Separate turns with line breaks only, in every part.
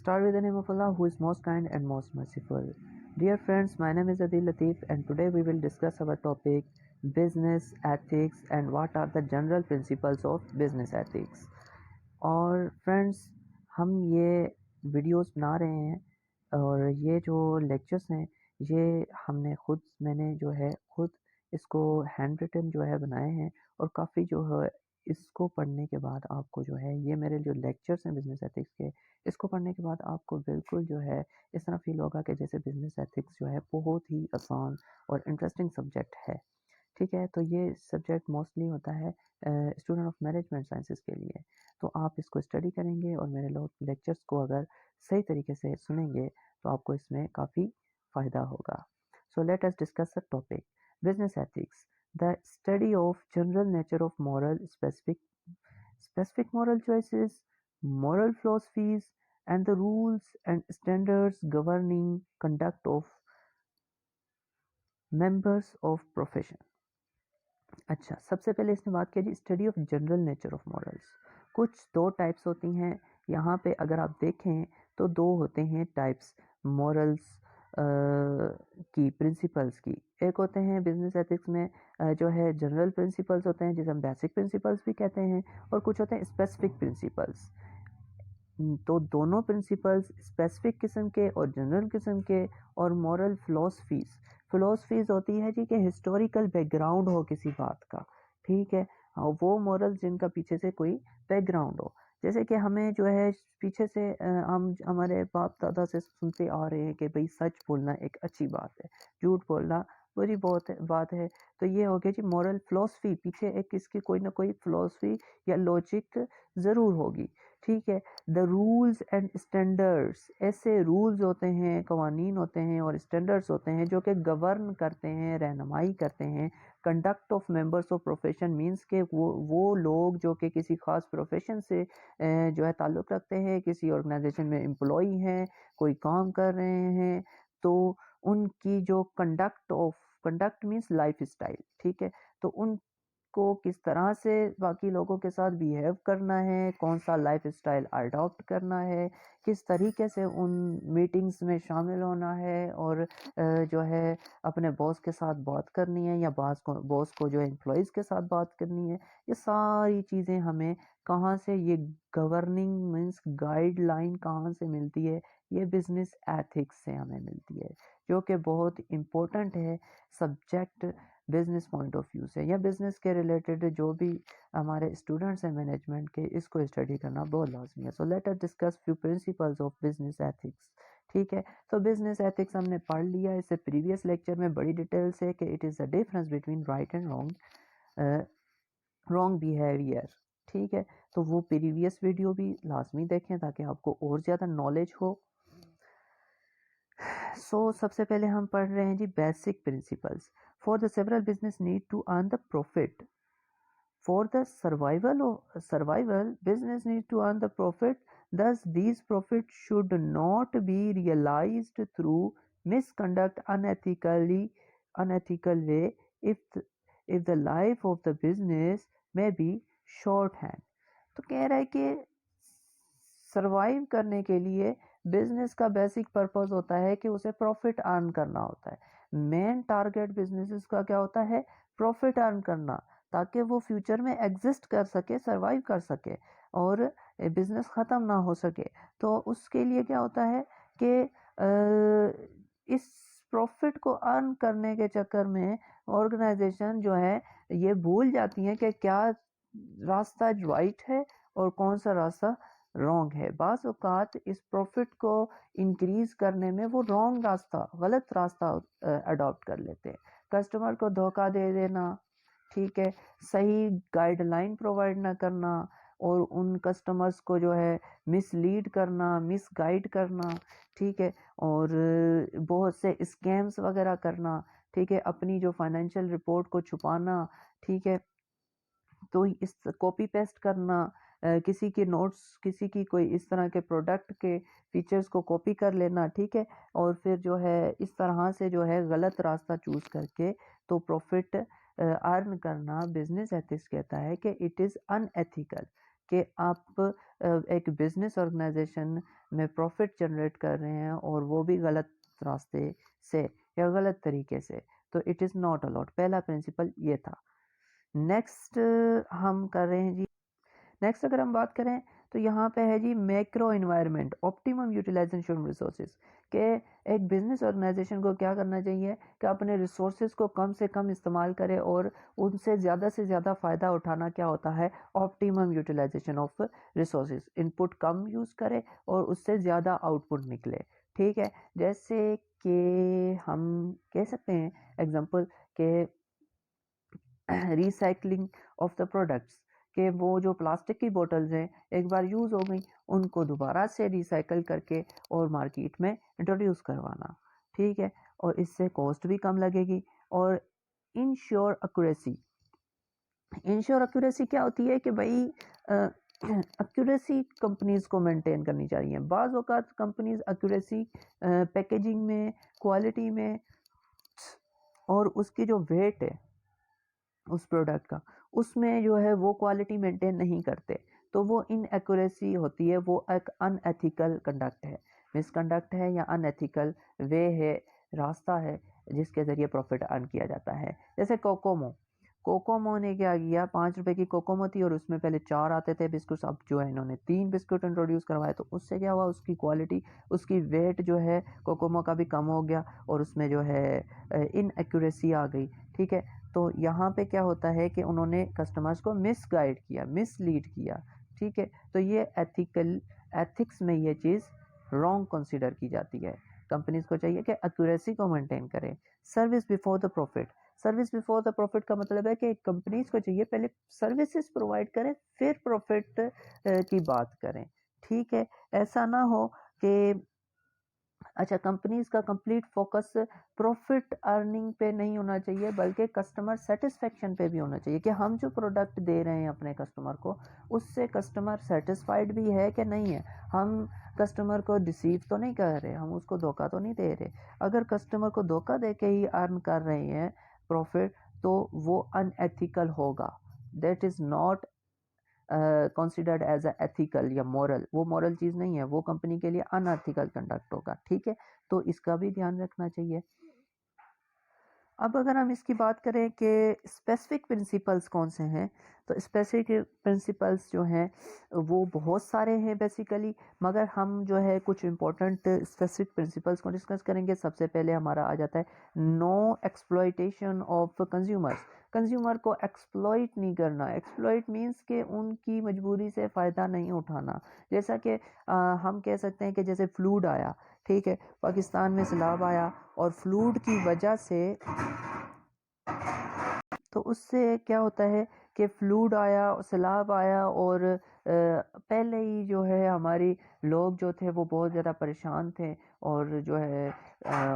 Start with the name of Allah, who is most kind and most merciful. Dear friends, my name is Adil Latif, and today we will discuss our topic business ethics and what are the general principles of business ethics. और friends, हम ये videos बना रहे हैं और ये जो lectures हैं ये मैंने जो है खुद इसको हैंड रिटन जो है बनाए हैं और काफ़ी जो है इसको पढ़ने के बाद आपको जो है ये मेरे जो लेक्चर्स हैं बिजनेस एथिक्स के, इसको पढ़ने के बाद आपको बिल्कुल जो है इस तरह फील होगा कि जैसे बिजनेस एथिक्स जो है बहुत ही आसान और इंटरेस्टिंग सब्जेक्ट है। ठीक है, तो ये सब्जेक्ट मोस्टली होता है स्टूडेंट ऑफ मैनेजमेंट साइंसेस के लिए। तो आप इसको स्टडी करेंगे और मेरे लेक्चर्स को अगर सही तरीके से सुनेंगे तो आपको इसमें काफ़ी फ़ायदा होगा। So let us discuss the topic business ethics, the study of general nature of moral specific moral choices, moral philosophies, and the rules and standards governing conduct of members of profession। अच्छा, सबसे पहले इसने बात की जी study of general nature of morals. कुछ दो types होती हैं यहाँ पे, अगर आप देखें तो दो होते हैं टाइप्स मॉरल्स की, प्रिंसिपल्स की। एक होते हैं बिजनेस एथिक्स में जो है जनरल प्रिंसिपल्स होते हैं जिसे हम बेसिक प्रिंसिपल्स भी कहते हैं, और कुछ होते हैं स्पेसिफिक प्रिंसिपल्स। तो दोनों प्रिंसिपल्स स्पेसिफिक किस्म के और जनरल किस्म के, और मॉरल फिलोसफीज होती है जी कि हिस्टोरिकल बैकग्राउंड हो किसी बात का। ठीक है, वो मॉरल्स जिनका पीछे से कोई बैकग्राउंड हो, जैसे कि हमें जो है पीछे से हम हमारे बाप दादा से सुनते आ रहे हैं कि भाई सच बोलना एक अच्छी बात है, झूठ बोलना बुरी बात है। तो ये हो गया जी मॉरल फिलोसफी, पीछे एक इसकी कोई ना कोई फिलोसफी या लॉजिक ज़रूर होगी। ठीक है, द रूल्स एंड स्टैंडर्ड्स, ऐसे रूल्स होते हैं, कवानीन होते हैं और स्टैंडर्ड्स होते हैं जो कि गवर्न करते हैं, रहनुमाई करते हैं conduct of members of profession. Means के वो लोग जो कि किसी खास प्रोफेशन से जो है ताल्लुक़ रखते हैं, किसी ऑर्गेनाइजेशन में एम्प्लॉई हैं, कोई काम कर रहे हैं, तो उनकी जो कंडक्ट मींस लाइफ स्टाइल। ठीक है, तो उनको किस तरह से बाकी लोगों के साथ बिहेव करना है, कौन सा लाइफ स्टाइल अडॉप्ट करना है, किस तरीके से उन मीटिंग्स में शामिल होना है, और जो है अपने बॉस के साथ बात करनी है या बॉस को जो है एम्प्लॉयज़ के साथ बात करनी है। ये सारी चीज़ें हमें कहाँ से, ये गवर्निंग मीन्स गाइडलाइन कहाँ से मिलती है? ये बिजनेस एथिक्स से हमें मिलती है, जो कि बहुत इम्पोर्टेंट है subject business point of view से, या बिजनेस के रिलेटेड जो भी हमारे स्टूडेंट्स हैं मैनेजमेंट के, इसको स्टडी करना बहुत लाजमी है। So let us discuss few principles of business ethics. ठीक है, तो बिजनेस एथिक्स हमने पढ़ लिया इससे प्रीवियस लेक्चर में बड़ी डिटेल से कि it is the difference between right and wrong behaviour. ठीक है, तो वो प्रीवियस वीडियो भी लाजमी देखें ताकि आपको और ज़्यादा नॉलेज हो। सबसे पहले हम पढ़ रहे हैं जी basic principles. For the several business need to earn the profit. For the survival, business needs to earn the profit. Thus, these profits should not be realized through misconduct, unethical way. If the life of the business may be shorthand. तो कह रहा है कि survive करने के लिए business का basic purpose होता है कि उसे प्रॉफिट अर्न करना होता है। मेन टारगेट बिजनेसेस का क्या होता है? प्रॉफिट अर्न करना, ताकि वो फ्यूचर में एग्जिस्ट कर सके, सरवाइव कर सके और बिजनेस ख़त्म ना हो सके। तो उसके लिए क्या होता है कि इस प्रॉफिट को अर्न करने के चक्कर में ऑर्गेनाइजेशन जो है ये भूल जाती है कि क्या रास्ता राइट है और कौन सा रास्ता रॉन्ग है। बाज़ औक़ात इस प्रॉफिट को इंक्रीज करने में वो रॉन्ग रास्ता, गलत रास्ता अडॉप्ट कर लेते हैं। कस्टमर को धोखा दे देना, ठीक है, सही गाइडलाइन प्रोवाइड ना करना और उन कस्टमर्स को जो है मिसलीड करना, मिसगाइड करना, ठीक है, और बहुत से स्कैम्स वगैरह करना, ठीक है, अपनी जो फाइनेंशियल रिपोर्ट को छुपाना, ठीक है, तो इस कॉपी पेस्ट करना, किसी के नोट्स, किसी की कोई इस तरह के प्रोडक्ट के फीचर्स को कॉपी कर लेना, ठीक है, और फिर जो है इस तरह से जो है गलत रास्ता चूज़ करके तो प्रॉफिट अर्न करना बिजनेस एथिक्स कहता है कि इट इज़ अनएथिकल, कि आप एक बिजनेस ऑर्गेनाइजेशन में प्रॉफिट जनरेट कर रहे हैं और वो भी गलत रास्ते से या गलत तरीके से, तो इट इज़ नॉट अलाउड। पहला प्रिंसिपल ये था। नेक्स्ट हम कर रहे हैं जी, नेक्स्ट अगर हम बात करें तो यहाँ पे है जी macro environment optimum utilisation resources के एक बिजनेस ऑर्गेनाइजेशन को क्या करना चाहिए कि अपने रिसोर्सेज को कम से कम इस्तेमाल करे और उनसे से ज़्यादा फ़ायदा उठाना क्या होता है, optimum utilisation of resources. Input कम यूज़ करे और उससे ज़्यादा आउटपुट निकले। ठीक है, जैसे कि हम कह सकते हैं एग्जांपल के रिसाइकलिंग ऑफ द प्रोडक्ट्स, के वो जो प्लास्टिक की बोतल्स हैं एक बार यूज़ हो गई, उनको दोबारा से रिसाइकल करके और मार्केट में इंट्रोड्यूस करवाना। ठीक है, और इससे कॉस्ट भी कम लगेगी। और इंश्योर एक्यूरेसी, इंश्योर एक्यूरेसी क्या होती है कि भाई एक्यूरेसी कंपनीज को मेंटेन करनी चाहिए। बाज़ औक़ात कंपनीज एक्यूरेसी पैकेजिंग में, क्वालिटी में और उसकी जो वेट है उस प्रोडक्ट का, उसमें जो है वो क्वालिटी मेंटेन नहीं करते, तो वो इनएक्यूरेसी होती है, वो एक अनएथिकल कंडक्ट है, मिसकंडक्ट है या अनएथिकल वे है, रास्ता है जिसके ज़रिए प्रॉफिट अर्न किया जाता है। जैसे कोकोमो, कोकोमो ने क्या किया, 5 रुपए की कोकोमो थी और उसमें पहले 4 आते थे बिस्कुट्स, अब जो है इन्होंने 3 बिस्कुट इंट्रोड्यूस करवाए, तो उससे क्या हुआ, उसकी क्वालिटी, उसकी वेट जो है कोकोमो का भी कम हो गया और उसमें जो है इनएक्यूरेसी आ गई। ठीक है, तो यहाँ पे क्या होता है कि उन्होंने कस्टमर्स को मिसगाइड किया, मिसलीड किया। ठीक है, तो ये एथिक्स में ये चीज़ रॉन्ग कंसीडर की जाती है। कंपनीज को चाहिए कि एक्यूरेसी को मेंटेन करें। Service before the profit, service before the profit का मतलब है कि कंपनीज को चाहिए पहले सर्विसेज प्रोवाइड करें फिर प्रॉफिट की बात करें। ठीक है, ऐसा ना हो कि अच्छा, कंपनीज का कंप्लीट फोकस प्रॉफिट अर्निंग पे नहीं होना चाहिए बल्कि कस्टमर सेटिस्फेक्शन पे भी होना चाहिए कि हम जो प्रोडक्ट दे रहे हैं अपने कस्टमर को उससे कस्टमर सेटिस्फाइड भी है कि नहीं है, हम कस्टमर को डिसीव तो नहीं कर रहे, हम उसको धोखा तो नहीं दे रहे। अगर कस्टमर को धोखा दे के ही अर्न कर रहे हैं प्रॉफिट तो वो अनएथिकल होगा, that is not considered as a ethical या मॉरल, वो मॉरल चीज़ नहीं है, वो कंपनी के लिए अनएथिकल कंडक्ट होगा। ठीक है, तो इसका भी ध्यान रखना चाहिए। अब अगर हम इसकी बात करें कि स्पेसिफिक प्रिंसिपल्स कौन से हैं, तो स्पेसिफिक प्रिंसिपल्स जो हैं वो बहुत सारे हैं बेसिकली, मगर हम जो है कुछ इंपॉर्टेंट स्पेसिफिक प्रिंसिपल्स को डिस्कस करेंगे। सबसे पहले हमारा आ जाता है no exploitation of consumers, consumer को एक्सप्लॉइट नहीं करना। एक्सप्लॉइट मीन्स कि उनकी मजबूरी से फ़ायदा नहीं उठाना। जैसा कि हम कह सकते हैं कि जैसे फ्लूड आया, ठीक है, पाकिस्तान में सैलाब आया और फ्लूड की वजह से, तो उससे क्या होता है कि फ्लूड आया, सैलाब आया और पहले ही जो है हमारी लोग जो थे वो बहुत ज़्यादा परेशान थे और जो है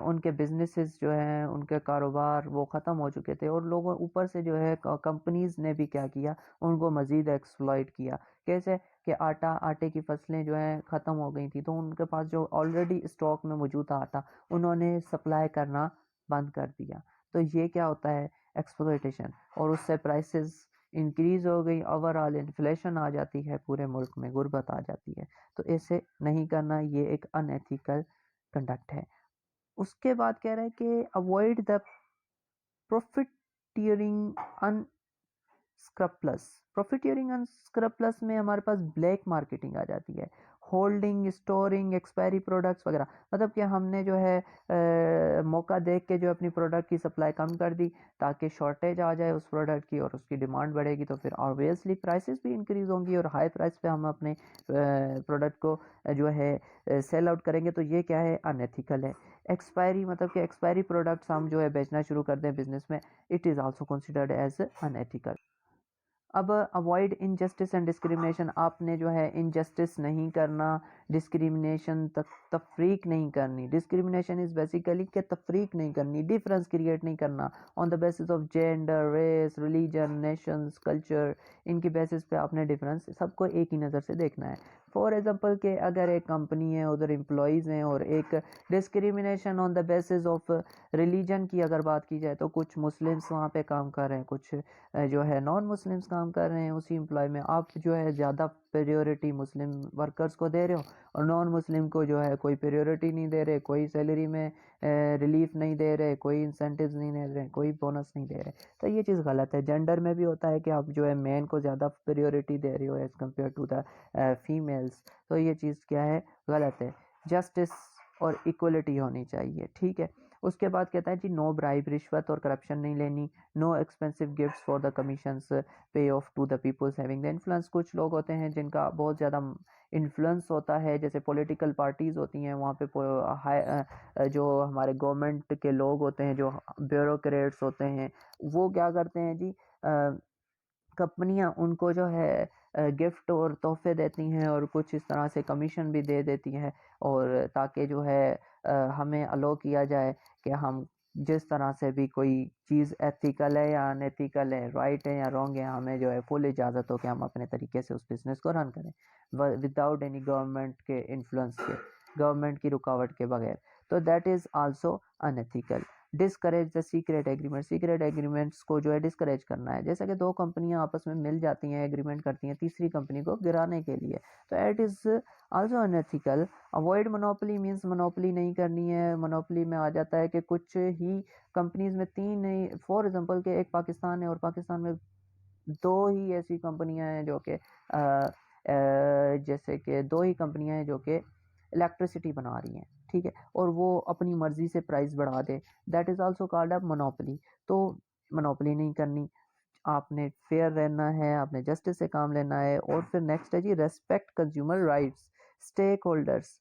उनके बिजनेसेस जो हैं, उनके कारोबार वो ख़त्म हो चुके थे और लोगों ऊपर से जो है कंपनीज़ ने भी क्या किया, उनको मज़ीद एक्सप्लॉइट किया। कैसे कि आटे की फसलें जो हैं ख़त्म हो गई थी, तो उनके पास जो ऑलरेडी स्टॉक में मौजूद था आटा, उन्होंने सप्लाई करना बंद कर दिया। तो ये क्या होता है, एक्सप्लॉइटेशन, और उससे प्राइसेस इंक्रीज़ हो गई, ओवरऑल इन्फ्लेशन आ जाती है, पूरे मुल्क में गुर्बत आ जाती है। तो ऐसे नहीं करना, ये एक अनएथिकल कंडक्ट है। उसके बाद कह रहा है कि avoid the profiteering unscrupulous, profiteering and scrupulous में हमारे पास ब्लैक मार्केटिंग आ जाती है, होल्डिंग, स्टोरिंग, एक्सपायरी प्रोडक्ट्स वगैरह। मतलब कि हमने जो है मौका देख के जो अपनी प्रोडक्ट की सप्लाई कम कर दी ताकि शॉर्टेज आ जाए उस प्रोडक्ट की और उसकी डिमांड बढ़ेगी, तो फिर ऑब्वियसली प्राइसेस भी इंक्रीज होंगी और हाई प्राइस पे हम अपने प्रोडक्ट को जो है सेल आउट करेंगे। तो ये क्या है, अनएथिकल है। एक्सपायरी मतलब कि एक्सपायरी प्रोडक्ट्स हम जो है बेचना शुरू कर दें बिजनेस में, it is also considered as unethical. अब अवॉइड इनजस्टिस एंड डिस्क्रिमिनेशन, आपने जो है इनजस्टिस नहीं करना, डिस्क्रिमिनेशन तफरीक नहीं करनी। डिस्क्रिमिनेशन इज़ बेसिकली कि तफरीक नहीं करनी, डिफरेंस क्रिएट नहीं करना on the basis of gender, race, religion, nations, culture, इनकी बेसिस पे आपने डिफरेंस सबको एक ही नज़र से देखना है। फॉर एग्जांपल कि अगर एक कंपनी है, उधर एम्प्लॉयज़ हैं और एक discrimination on the basis of religion की अगर बात की जाए, तो कुछ मुस्लिम्स वहाँ पे काम कर रहे हैं, कुछ जो है नॉन मुस्लिम्स काम कर रहे हैं उसी एम्प्लॉय में। आप जो है ज़्यादा प्रायोरिटी मुस्लिम वर्कर्स को दे रहे हो और नॉन मुस्लिम को जो है कोई प्रायोरिटी नहीं दे रहे, कोई सैलरी में रिलीफ नहीं दे रहे, कोई इंसेंटिव्स नहीं दे रहे, कोई बोनस नहीं दे रहे। तो ये चीज़ गलत है। जेंडर में भी होता है कि आप जो है मैन को ज़्यादा प्रायोरिटी दे रहे हो as compare to the females. तो ये चीज़ क्या है, गलत है। जस्टिस और इक्वलिटी होनी चाहिए, ठीक है। उसके बाद कहता है जी नो ब्राइब, रिश्वत और करप्शन नहीं लेनी। No expensive gifts for the commissions pay off to the peoples having the influence. कुछ लोग होते हैं जिनका बहुत ज़्यादा इन्फ्लुएंस होता है, जैसे पॉलिटिकल पार्टीज़ होती हैं, वहाँ पे जो हमारे गवर्नमेंट के लोग होते हैं, जो ब्यूरोक्रेट्स होते हैं, वो क्या करते हैं जी, कंपनियां उनको जो है गिफ्ट और तोहफे देती हैं और कुछ इस तरह से कमीशन भी दे देती हैं, और ताकि जो है हमें अलो किया जाए कि हम जिस तरह से भी कोई चीज़ एथिकल है या अनएथिकल है, राइट है या रॉन्ग है, हमें जो है फुल इजाज़त हो कि हम अपने तरीके से उस बिज़नेस को रन करें विदाउट एनी गवर्नमेंट के इन्फ्लुएंस के, गवर्नमेंट की रुकावट के बगैर। तो that is also unethical. Discourage the secret agreement, secret agreements को जो है डिस्करेज करना है। जैसे कि दो कंपनियां आपस में मिल जाती हैं, एग्रीमेंट करती हैं तीसरी कंपनी को गिराने के लिए, तो it is also unethical. Avoid monopoly means monopoly नहीं करनी है। मोनोपोली में आ जाता है कि कुछ ही कंपनीज में तीन ही, फॉर एग्जांपल के एक पाकिस्तान है और पाकिस्तान में दो ही ऐसी कंपनियां हैं जो कि जैसे कि दो ही कंपनियां हैं जो कि इलेक्ट्रिसिटी बना रही हैं, ठीक है, और वो अपनी मर्जी से प्राइस बढ़ा दे, that is also called a monopoly. तो मोनोपोली नहीं करनी, आपने फेयर रहना है, आपने जस्टिस से काम लेना है। और फिर नेक्स्ट है जी respect consumer rights, stakeholders,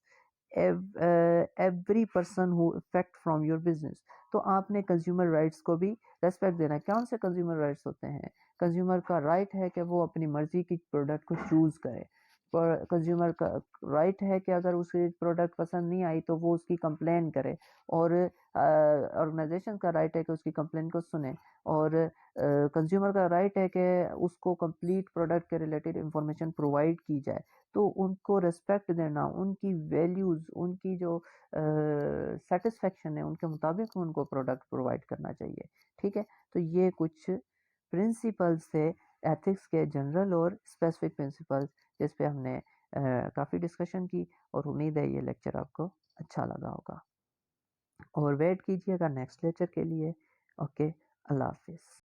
every person who effect from your business. तो आपने कंज्यूमर राइट्स को भी रेस्पेक्ट देना है। कौन से कंज्यूमर राइट्स होते हैं? कंज्यूमर का राइट है कि वो अपनी मर्जी की प्रोडक्ट को चूज़ करे। पर कंज्यूमर का राइट है कि अगर उसे प्रोडक्ट पसंद नहीं आई तो वो उसकी कंप्लेन करे, और ऑर्गेनाइजेशन का राइट है कि उसकी कंप्लेन को सुने, और कंज्यूमर का राइट है कि उसको कंप्लीट प्रोडक्ट के रिलेटेड इंफॉर्मेशन प्रोवाइड की जाए। तो उनको रिस्पेक्ट देना, उनकी वैल्यूज़, उनकी जो सेटिस्फेक्शन है, उनके मुताबिक उनको प्रोडक्ट प्रोवाइड करना चाहिए, ठीक है। तो ये कुछ प्रिंसिपल्स थे एथिक्स के, जनरल और स्पेसिफिक प्रिंसिपल्स, जिस पे हमने काफ़ी डिस्कशन की, और उम्मीद है ये लेक्चर आपको अच्छा लगा होगा। और वेट कीजिएगा नेक्स्ट लेक्चर के लिए। ओके, अल्लाह हाफिज़।